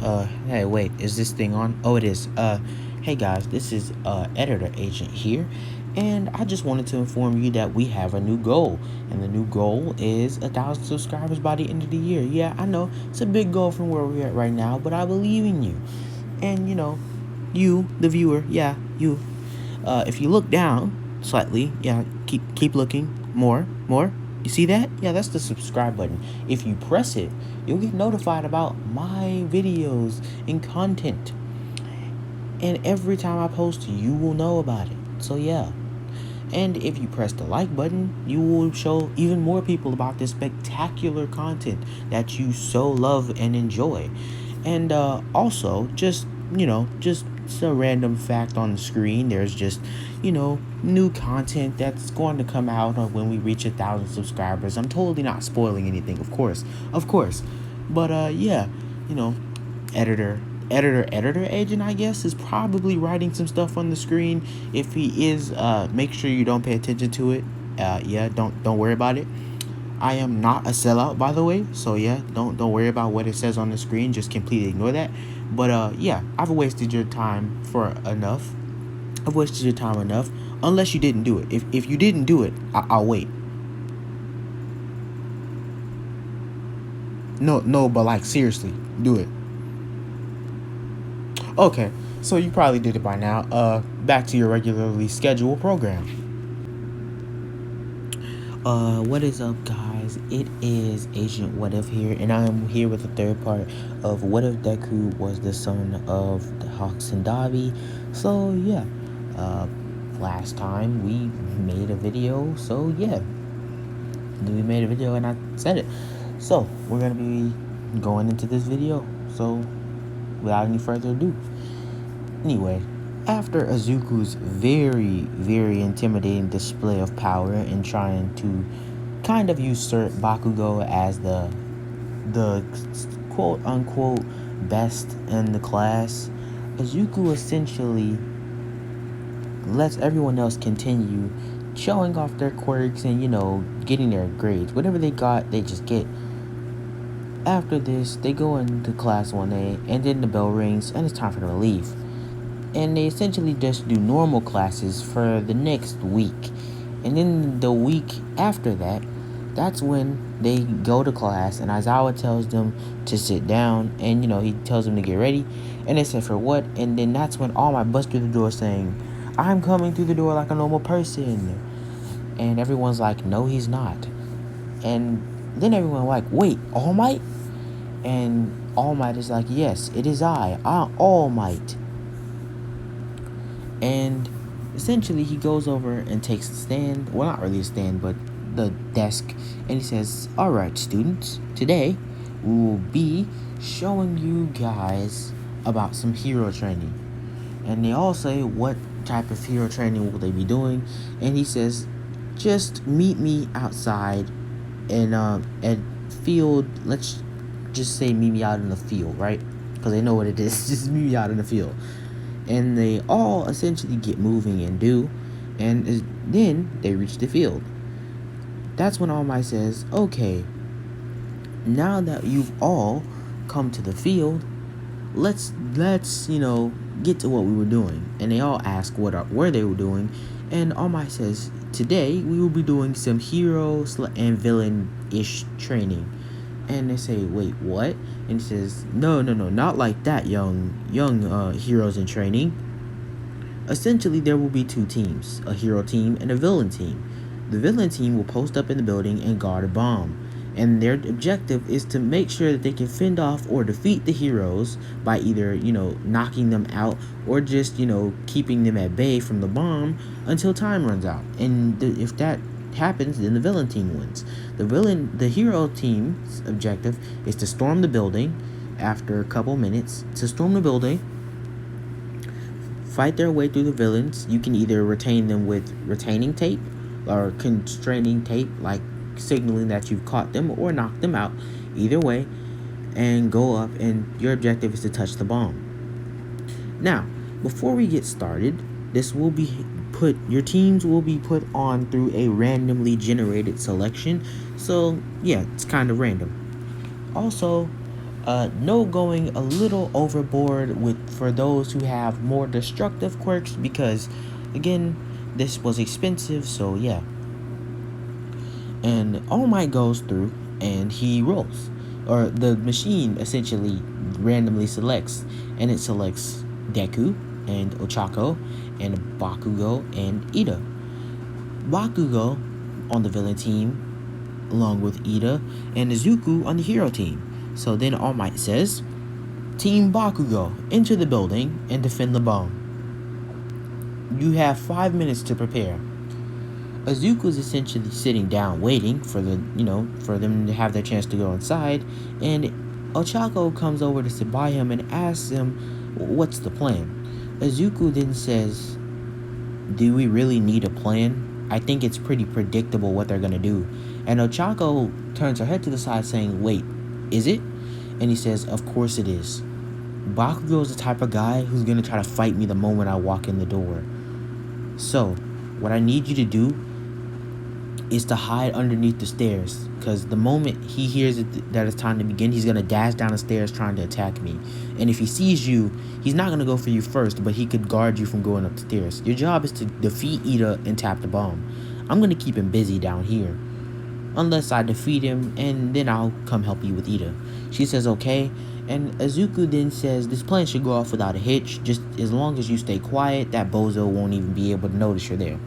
Hey, wait, is this thing on? Oh, it is. Hey guys, this is editor agent here, and I just wanted to inform you that we have a new goal, and the new goal is 1,000 subscribers by the end of the year. Yeah, I know it's a big goal from where we're at right now, but I believe in you, and you, the viewer, yeah, you. If you look down slightly, yeah, keep looking more. You see that? Yeah, that's the subscribe button. If you press it, you'll get notified about my videos and content. And every time I post, you will know about it. So yeah. And if you press the like button, you will show even more people about this spectacular content that you so love and enjoy. And also, just a random fact on the screen. There's just, new content that's going to come out when we reach 1,000 subscribers. I'm totally not spoiling anything, of course. But yeah, you know, editor editor agent, I guess, is probably writing some stuff on the screen. If he is, make sure you don't pay attention to it. Yeah, don't worry about it. I am not a sellout, by the way, so yeah, don't worry about what it says on the screen. Just completely ignore that. But yeah, I've wasted your time enough. Unless you didn't do it. If you didn't do it, I'll wait. No, but like seriously, do it. Okay, so you probably did it by now. Back to your regularly scheduled program. What is up, guys? It is Agent What If here, and I am here with the third part of What If Deku was the son of the Hawks and Dabi. So yeah, last time we made a video. So yeah, we made a video, and I said it. So we're gonna be going into this video. So without any further ado. Anyway, after Izuku's very intimidating display of power in trying to kind of usurp Bakugo as the quote unquote best in the class, Izuku essentially lets everyone else continue showing off their quirks and, getting their grades. Whatever they got, they just get. After this, they go into class one day, and then the bell rings, and it's time for them to leave. And they essentially just do normal classes for the next week. And then the week after that, that's when they go to class, and Aizawa tells them to sit down, and, he tells them to get ready. And they said, for what? And then that's when All Might busts through the door saying, I'm coming through the door like a normal person. And everyone's like, no, he's not. And then everyone like, wait, All Might? And All Might is like, yes, it is I, All Might. And essentially he goes over and takes the stand, well, not really a stand, but the desk, and he says, alright students, today we will be showing you guys about some hero training. And they all say, what type of hero training will they be doing? And he says, just meet me outside and at field, let's just say meet me out in the field, right? Because they know what it is. Just meet me out in the field. And they all essentially get moving and do, and then they reach the field. That's when All Might says, okay, now that you've all come to the field, let's get to what we were doing. And they all ask where they were doing, and All Might says, today we will be doing some hero and villain-ish training. And they say, wait, what? And he says, no, not like that, young heroes in training. Essentially, there will be two teams, a hero team and a villain team. The villain team will post up in the building and guard a bomb. And their objective is to make sure that they can fend off or defeat the heroes by either, knocking them out or just, keeping them at bay from the bomb until time runs out. And if that happens, then the villain team wins. The hero team's objective is to storm the building after a couple minutes. To storm the building, fight their way through the villains. You can either retain them with retaining tape or constraining tape, like signaling that you've caught them, or knock them out. Either way, and go up, and your objective is to touch the bomb. Now, before we get started, your teams will be put on through a randomly generated selection. So yeah, it's kind of random. Also, No going a little overboard with for those who have more destructive quirks because, again, this was expensive. So yeah, and All Might goes through and he rolls, or the machine essentially randomly selects, and it selects Deku and Ochako and Bakugo and Ida. Bakugo on the villain team along with Ida and Izuku on the hero team. So then All Might says, Team Bakugo, enter the building and defend the bomb. You have 5 minutes to prepare. Izuku is essentially sitting down waiting for for them to have their chance to go inside, and Ochako comes over to sit by him and asks him what's the plan. Izuku then says, do we really need a plan? I think it's pretty predictable what they're gonna do. And Ochako turns her head to the side saying, wait, is it? And he says, of course it is. Bakugo is the type of guy who's gonna try to fight me the moment I walk in the door. So, what I need you to do is to hide underneath the stairs, because the moment he hears that it's time to begin, he's gonna dash down the stairs trying to attack me. And if he sees you, he's not gonna go for you first, but he could guard you from going up the stairs. Your job is to defeat Ida and tap the bomb. I'm gonna keep him busy down here, unless I defeat him, and then I'll come help you with Ida. She says okay, and Izuku then says this plan should go off without a hitch, just as long as you stay quiet, that bozo won't even be able to notice you're there.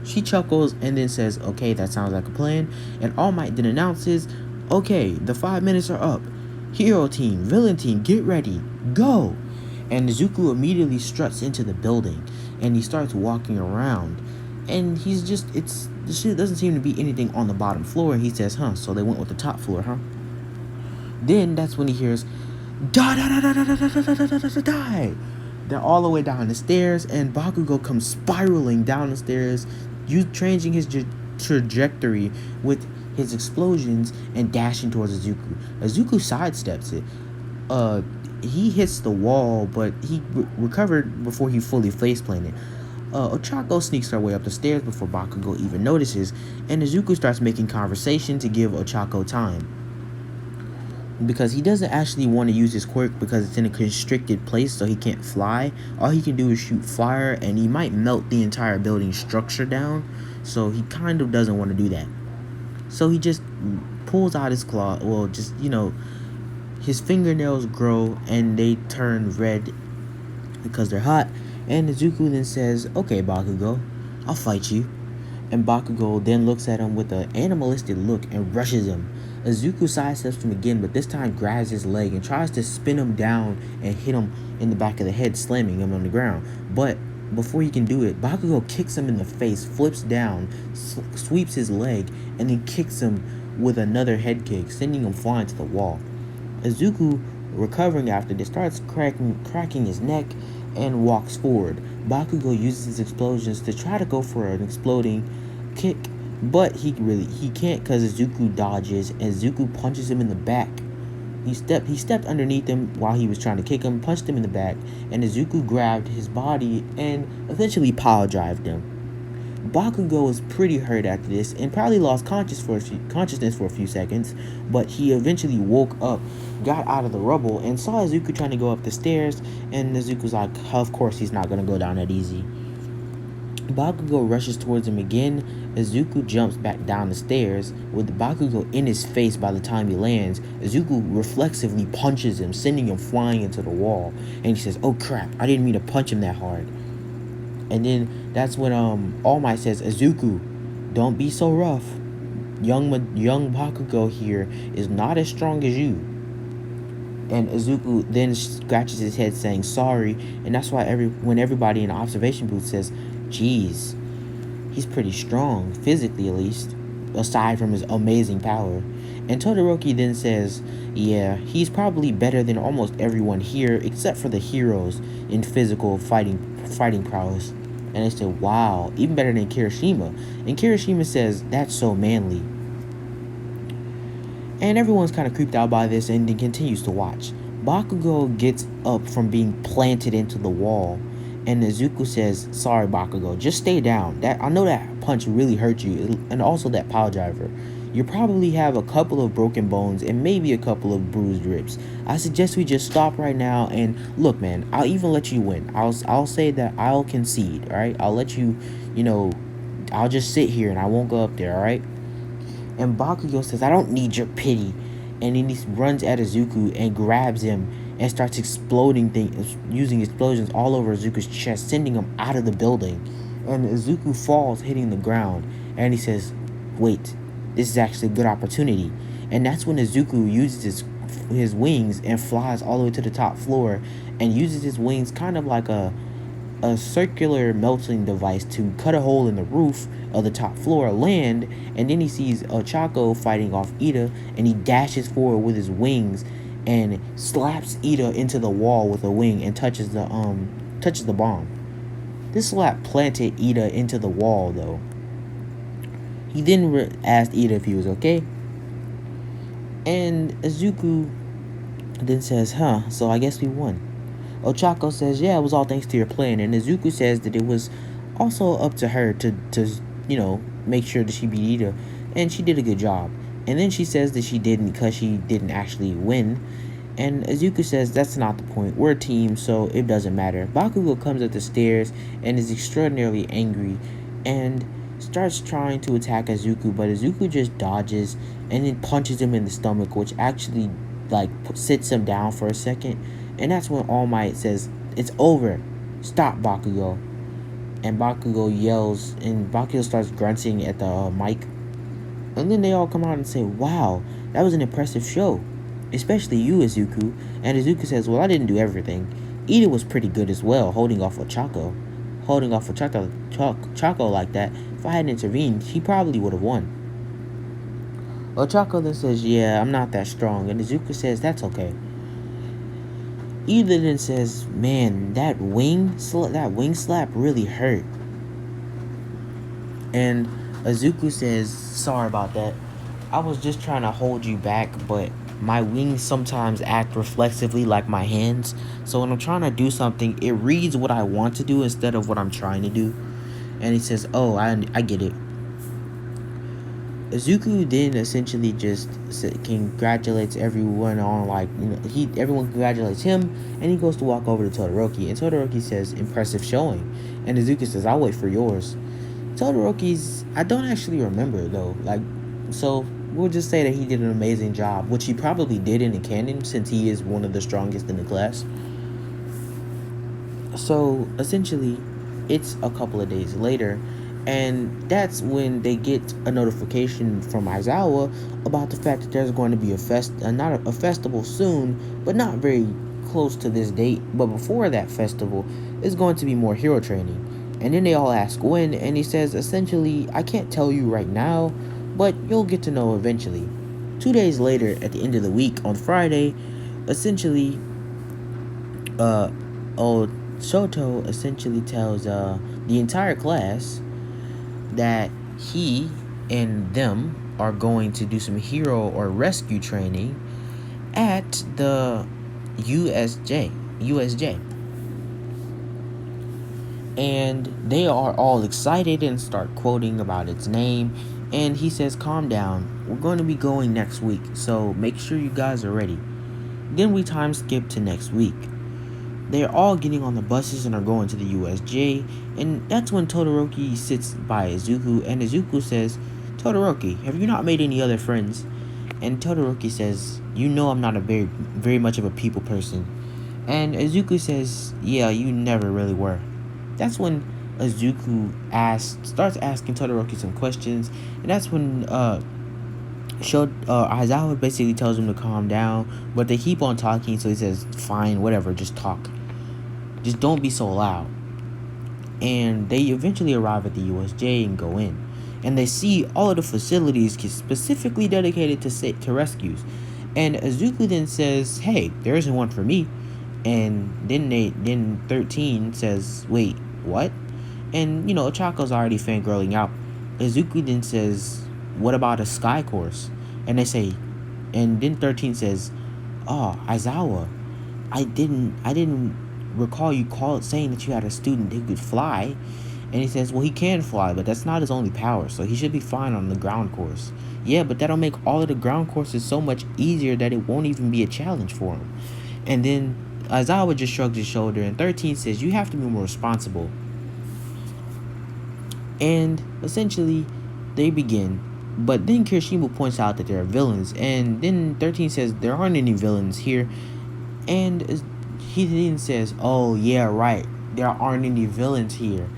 She chuckles and then says, okay, that sounds like a plan, and All Might then announces, okay, the 5 minutes are up. Hero team, villain team, get ready, go! And Izuku immediately struts into the building, and he starts walking around, and he's just, there doesn't seem to be anything on the bottom floor, and he says, so they went with the top floor, Then that's when he hears, die, die, die, die, die, die, die, die, die, die, die. They're all the way down the stairs, and Bakugo comes spiraling down the stairs, changing his trajectory with his explosions and dashing towards Izuku. Izuku sidesteps it. He hits the wall, but he recovered before he fully faceplanted. Ochako sneaks her way up the stairs before Bakugo even notices, and Izuku starts making conversation to give Ochako time, because he doesn't actually want to use his quirk because it's in a constricted place, so he can't fly. All he can do is shoot fire, and he might melt the entire building structure down, so he kind of doesn't want to do that. So he just pulls out his claw, his fingernails grow and they turn red because they're hot, and Izuku then says, okay, Bakugo, I'll fight you. And Bakugo then looks at him with an animalistic look and rushes him. Izuku sidesteps him again, but this time grabs his leg and tries to spin him down and hit him in the back of the head, slamming him on the ground. But before he can do it, Bakugo kicks him in the face, flips down, sweeps his leg, and then kicks him with another head kick, sending him flying to the wall. Izuku, recovering after this, starts cracking his neck and walks forward. Bakugo uses his explosions to try to go for an exploding kick, but he can't because Izuku dodges, and Izuku punches him in the back. He stepped underneath him while he was trying to kick him, punched him in the back, and Izuku grabbed his body and eventually pile drived him. Bakugo was pretty hurt after this and probably lost consciousness for a few seconds, but he eventually woke up, got out of the rubble, and saw Izuku trying to go up the stairs, and Izuku's like, of course he's not going to go down that easy. Bakugo rushes towards him again. Izuku jumps back down the stairs. With Bakugo in his face by the time he lands, Izuku reflexively punches him, sending him flying into the wall. And he says, oh crap, I didn't mean to punch him that hard. And then that's when All Might says, Izuku, don't be so rough. Young Bakugo here is not as strong as you. And Izuku then scratches his head saying sorry, and that's why when everybody in the observation booth says, geez, he's pretty strong, physically at least, aside from his amazing power. And Todoroki then says, yeah, he's probably better than almost everyone here except for the heroes in physical fighting prowess. And they said, wow, even better than Kirishima. And Kirishima says, that's so manly. And everyone's kind of creeped out by this and then continues to watch. Bakugo gets up from being planted into the wall, and Izuku says, sorry Bakugo, just stay down. I know that punch really hurt you, and also that pile driver. You probably have a couple of broken bones and maybe a couple of bruised ribs. I suggest we just stop right now and look, man. I'll even let you win. I'll say that I'll concede. All right. I'll let you. You know, I'll just sit here and I won't go up there. All right. And Bakugo says, I don't need your pity. And then he runs at Izuku and grabs him and starts exploding things, using explosions all over Izuku's chest, sending him out of the building. And Izuku falls, hitting the ground. And he says, wait, this is actually a good opportunity. And that's when Izuku uses his wings and flies all the way to the top floor and uses his wings kind of like a circular melting device to cut a hole in the roof of the top floor, land, and then he sees Ochako fighting off Ida, and he dashes forward with his wings and slaps Ida into the wall with a wing and touches the bomb. This slap planted Ida into the wall though. He then asked Ida if he was okay, and Izuku then says, so I guess we won. Ochako says, yeah, it was all thanks to your plan. And Izuku says that it was also up to her to make sure that she beat Ida. And she did a good job. And then she says that she didn't because she didn't actually win. And Izuku says, that's not the point. We're a team, so it doesn't matter. Bakugo comes up the stairs and is extraordinarily angry and starts trying to attack Izuku. But Izuku just dodges and then punches him in the stomach, which actually sits him down for a second. And that's when All Might says, it's over. Stop, Bakugo. And Bakugo yells, and Bakugo starts grunting at the mic. And then they all come out and say, wow, that was an impressive show. Especially you, Izuku. And Izuku says, well, I didn't do everything. Ida was pretty good as well, holding off Ochako. Holding off Ochako like that. If I hadn't intervened, he probably would have won. Ochako then says, yeah, I'm not that strong. And Izuku says, that's okay. Ida then says, man, that wing slap really hurt. And Izuku says, sorry about that. I was just trying to hold you back, but my wings sometimes act reflexively like my hands. So when I'm trying to do something, it reads what I want to do instead of what I'm trying to do. And he says, oh, I get it. Izuku then essentially just congratulates everyone on everyone congratulates him, and he goes to walk over to Todoroki, and Todoroki says, impressive showing, and Izuku says, I'll wait for yours. Todoroki's, I don't actually remember though, so we'll just say that he did an amazing job, which he probably did in the canon since he is one of the strongest in the class. So essentially, it's a couple of days later, and that's when they get a notification from Aizawa about the fact that there's going to be not a festival soon, but not very close to this date. But before that festival, is going to be more hero training. And then they all ask when, and he says, essentially, I can't tell you right now, but you'll get to know eventually. 2 days later, at the end of the week, on Friday, essentially, Shoto essentially tells the entire class that he and them are going to do some hero or rescue training at the USJ. And they are all excited and start quoting about its name. And he says, calm down. We're going to be going next week, so make sure you guys are ready. Then we time skip to next week. They're all getting on the buses and are going to the USJ, and that's when Todoroki sits by Izuku, and Izuku says, Todoroki, have you not made any other friends? And Todoroki says, you know I'm not a very much of a people person. And Izuku says, yeah, you never really were. That's when Izuku starts asking Todoroki some questions, and that's when Aizawa basically tells him to calm down, but they keep on talking, so he says, fine, whatever, just talk. Just don't be so loud. And they eventually arrive at the USJ and go in. And they see all of the facilities specifically dedicated to rescues. And Izuku then says, hey, there isn't one for me. And then 13 says, wait, what? And, Ochako's already fangirling out. Izuku then says, what about a sky course? And they say, and then 13 says, oh, Aizawa, I didn't recall you saying that you had a student who could fly. And he says, well, he can fly, but that's not his only power, so he should be fine on the ground course. Yeah, but that'll make all of the ground courses so much easier that it won't even be a challenge for him. And then Aizawa just shrugs his shoulder, and 13 says, you have to be more responsible. And essentially, they begin. But then Kirishima points out that there are villains, and then 13 says there aren't any villains here. And he then says, oh, yeah, right, there aren't any villains here.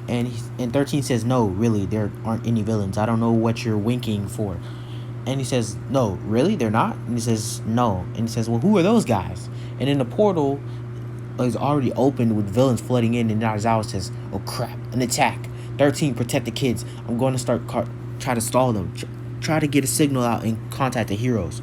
And 13 says, no, really, there aren't any villains. I don't know what you're winking for. And he says, no, really, they're not? And he says, no. And he says, well, who are those guys? And then the portal is already opened with villains flooding in, and Aizawa says, oh, crap, an attack. 13, protect the kids. I'm going to try to stall them. Try to get a signal out and contact the heroes.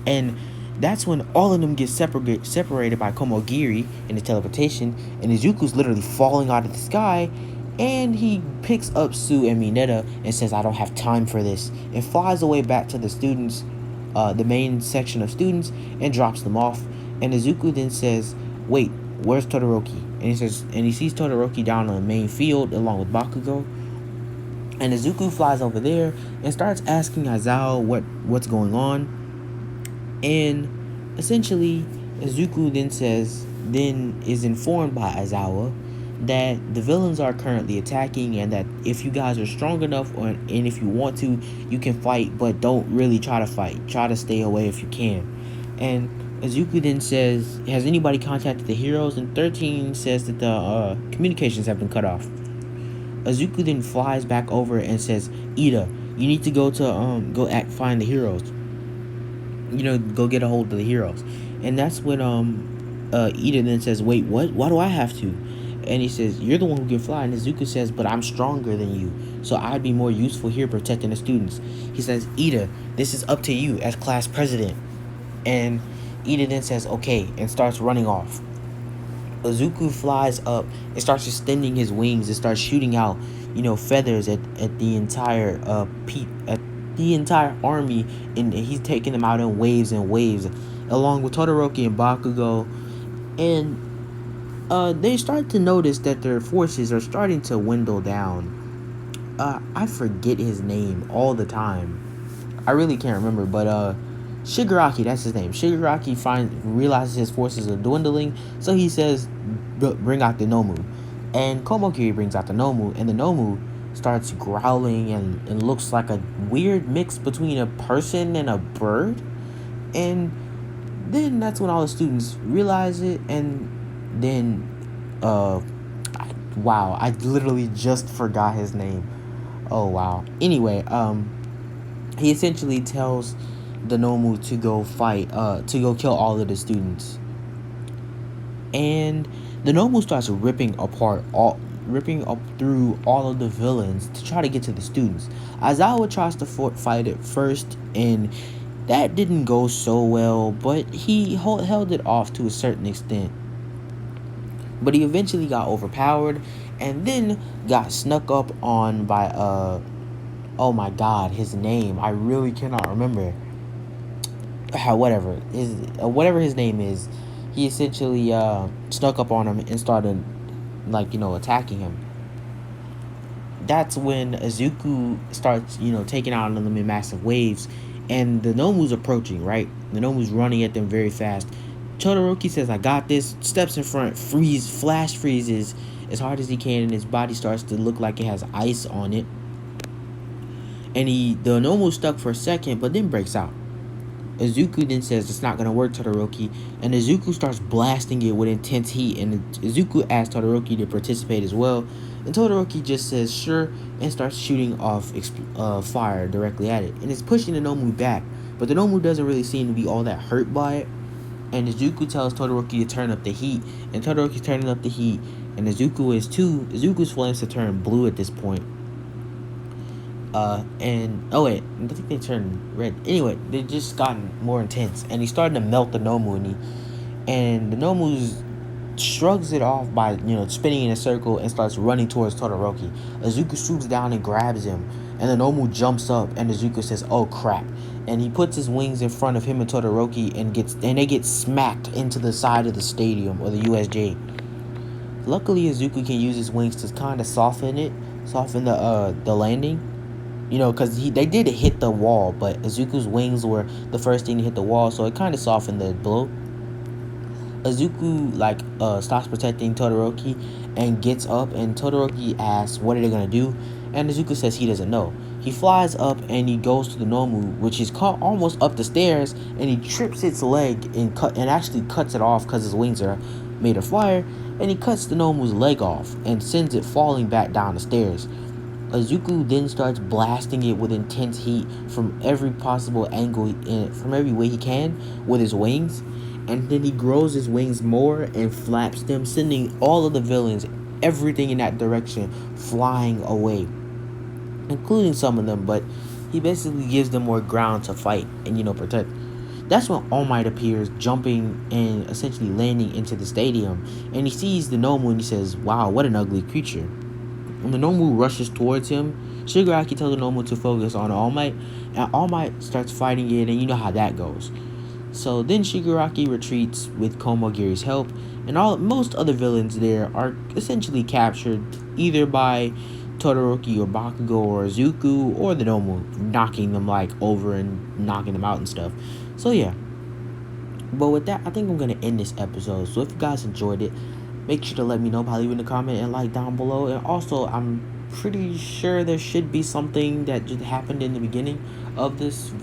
And that's when all of them get separated by Komogiri in the teleportation, and Izuku's literally falling out of the sky, and he picks up Tsu and Mineta and says, I don't have time for this, and flies away back to the students, the main section of students, and drops them off. And Izuku then says, wait, where's Todoroki? And he sees Todoroki down on the main field along with Bakugo. And Izuku flies over there and starts asking Aizawa what's going on. And essentially, Izuku then is informed by Aizawa that the villains are currently attacking, and that if you guys are strong enough and if you want to, you can fight, but don't really try to fight. Try to stay away if you can. And Izuku then says, has anybody contacted the heroes? And 13 says that the communications have been cut off. Izuku then flies back over and says, Ida, you need to go find the heroes. Go get a hold of the heroes. And that's when Ida then says, wait, what? Why do I have to? And he says, you're the one who can fly. And Izuku says, but I'm stronger than you, so I'd be more useful here protecting the students. He says, Ida, this is up to you as class president. And Ida then says, okay, and starts running off. Izuku flies up and starts extending his wings and starts shooting out, feathers at the entire army, and he's taking them out in waves and waves, along with Todoroki and Bakugo. And they start to notice that their forces are starting to dwindle down. I forget his name all the time. I really can't remember, but Shigaraki, that's his name. Shigaraki realizes his forces are dwindling, so he says, bring out the Nomu. And Komogiri brings out the Nomu, and the Nomu starts growling and looks like a weird mix between a person and a bird. And then that's when all the students realize it, and then, wow, I literally just forgot his name. Oh, wow. Anyway, he essentially tells the Nomu to go fight, to go kill all of the students. And the Nomu starts ripping up through all of the villains to try to get to the students. Aizawa tries to fight it first, and that didn't go so well, but he held it off to a certain extent. But he eventually got overpowered, and then got snuck up on by, oh my god, his name, I really cannot remember. Whatever his name is, he essentially snuck up on him and started attacking him. That's when Izuku starts taking out on them in massive waves, and the Nomu's approaching, right? The Nomu's running at them very fast. Todoroki says, I got this, steps in front, flash freezes as hard as he can, and his body starts to look like it has ice on it. And the Nomu's stuck for a second, but then breaks out. Izuku then says it's not going to work, Todoroki, and Izuku starts blasting it with intense heat, and Izuku asks Todoroki to participate as well, and Todoroki just says sure and starts shooting off fire directly at it, and it's pushing the Nomu back, but the Nomu doesn't really seem to be all that hurt by it. And Izuku tells Todoroki to turn up the heat, and Todoroki's turning up the heat, and Izuku is too. Izuku's flames to turn blue at this point. And oh wait, I think they turned red. Anyway, they just gotten more intense, and he's starting to melt the Nomu, and the Nomu shrugs it off by spinning in a circle and starts running towards Todoroki. Izuku swoops down and grabs him, and the Nomu jumps up, and Izuku says, "Oh crap!" And he puts his wings in front of him and Todoroki, and they get smacked into the side of the stadium or the USJ. Luckily, Izuku can use his wings to kind of soften the landing. Because they did hit the wall, but Izuku's wings were the first thing to hit the wall, so it kind of softened the blow. Izuku stops protecting Todoroki and gets up, and Todoroki asks what are they gonna do, and Izuku says he doesn't know. He flies up and he goes to the Nomu, which is almost up the stairs, and he trips its leg and actually cuts it off because his wings are made of fire, and he cuts the Nomu's leg off and sends it falling back down the stairs. Izuku then starts blasting it with intense heat from every possible angle, from every way he can with his wings, and then he grows his wings more and flaps them, sending all of the villains, everything in that direction, flying away, including some of them, but he basically gives them more ground to fight and, protect. That's when All Might appears, jumping and essentially landing into the stadium, and he sees the Nomu and he says, "Wow, what an ugly creature." When the Nomu rushes towards him, Shigaraki tells the Nomu to focus on All Might, and All Might starts fighting it, and you know how that goes. So then Shigaraki retreats with Komogiri's help, and most other villains there are essentially captured either by Todoroki or Bakugo or Izuku or the Nomu, knocking them over and knocking them out and stuff. So yeah. But with that, I think I'm gonna end this episode. So if you guys enjoyed it, make sure to let me know by leaving a comment and down below. And also, I'm pretty sure there should be something that just happened in the beginning of this video.